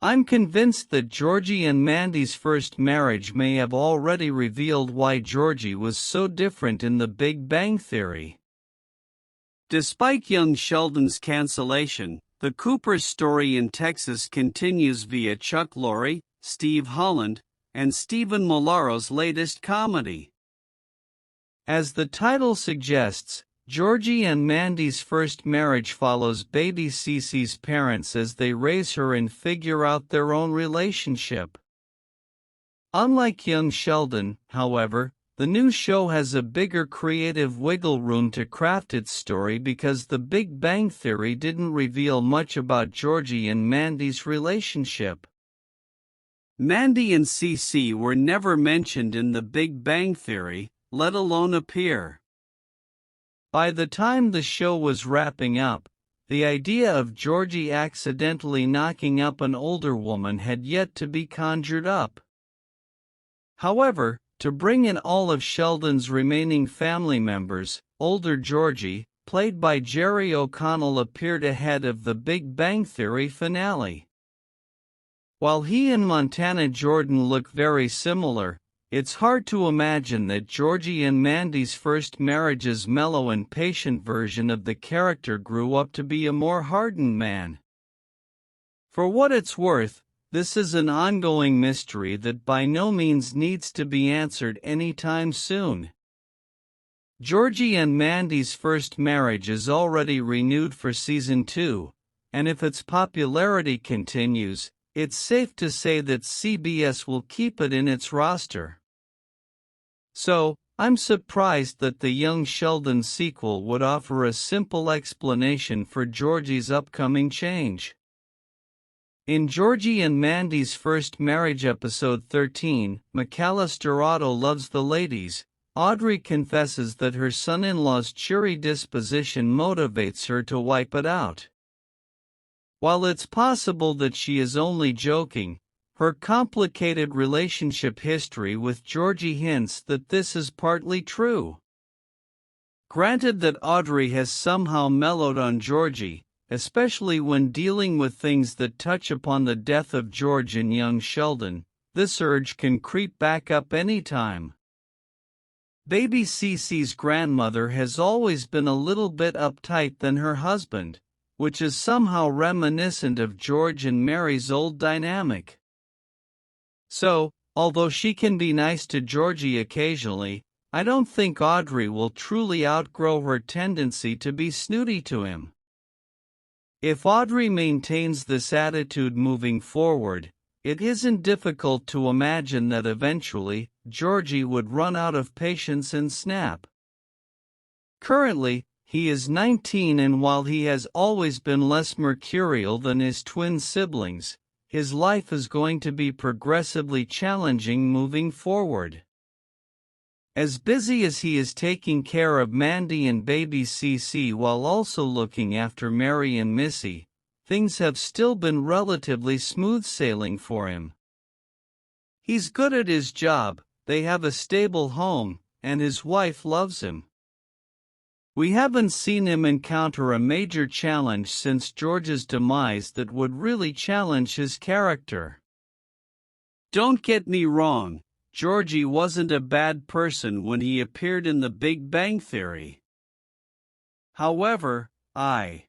I'm convinced that Georgie and Mandy's first marriage may have already revealed why Georgie was so different in The Big Bang Theory. Despite young Sheldon's cancellation, the Cooper's story in Texas continues via Chuck Lorre, Steve Holland, and Stephen Mollaro's latest comedy. As the title suggests, Georgie and Mandy's first marriage follows baby Cece's parents as they raise her and figure out their own relationship. Unlike young Sheldon, however, the new show has a bigger creative wiggle room to craft its story because The Big Bang Theory didn't reveal much about Georgie and Mandy's relationship. Mandy and Cece were never mentioned in The Big Bang Theory, let alone appear. By the time the show was wrapping up, the idea of Georgie accidentally knocking up an older woman had yet to be conjured up. However, to bring in all of Sheldon's remaining family members, older Georgie, played by Jerry O'Connell, appeared ahead of the Big Bang Theory finale. While he and Montana Jordan look very similar, it's hard to imagine that Georgie and Mandy's first marriage's mellow and patient version of the character grew up to be a more hardened man. For what it's worth, this is an ongoing mystery that by no means needs to be answered anytime soon. Georgie and Mandy's first marriage is already renewed for season 2, and if its popularity continues, it's safe to say that CBS will keep it in its roster. So, I'm surprised that the Young Sheldon sequel would offer a simple explanation for Georgie's upcoming change. In Georgie and Mandy's first marriage episode 13, McAllister Otto Loves the Ladies, Audrey confesses that her son-in-law's cheery disposition motivates her to wipe it out. While it's possible that she is only joking, her complicated relationship history with Georgie hints that this is partly true. Granted that Audrey has somehow mellowed on Georgie, especially when dealing with things that touch upon the death of George and young Sheldon, this urge can creep back up anytime. Baby Cece's grandmother has always been a little bit uptight than her husband, which is somehow reminiscent of George and Mary's old dynamic. So, although she can be nice to Georgie occasionally, I don't think Audrey will truly outgrow her tendency to be snooty to him. If Audrey maintains this attitude moving forward, it isn't difficult to imagine that eventually, Georgie would run out of patience and snap. Currently, he is 19, and while he has always been less mercurial than his twin siblings, his life is going to be progressively challenging moving forward. As busy as he is taking care of Mandy and baby Cece while also looking after Mary and Missy, things have still been relatively smooth sailing for him. He's good at his job, they have a stable home, and his wife loves him. We haven't seen him encounter a major challenge since George's demise that would really challenge his character. Don't get me wrong, Georgie wasn't a bad person when he appeared in The Big Bang Theory. However, I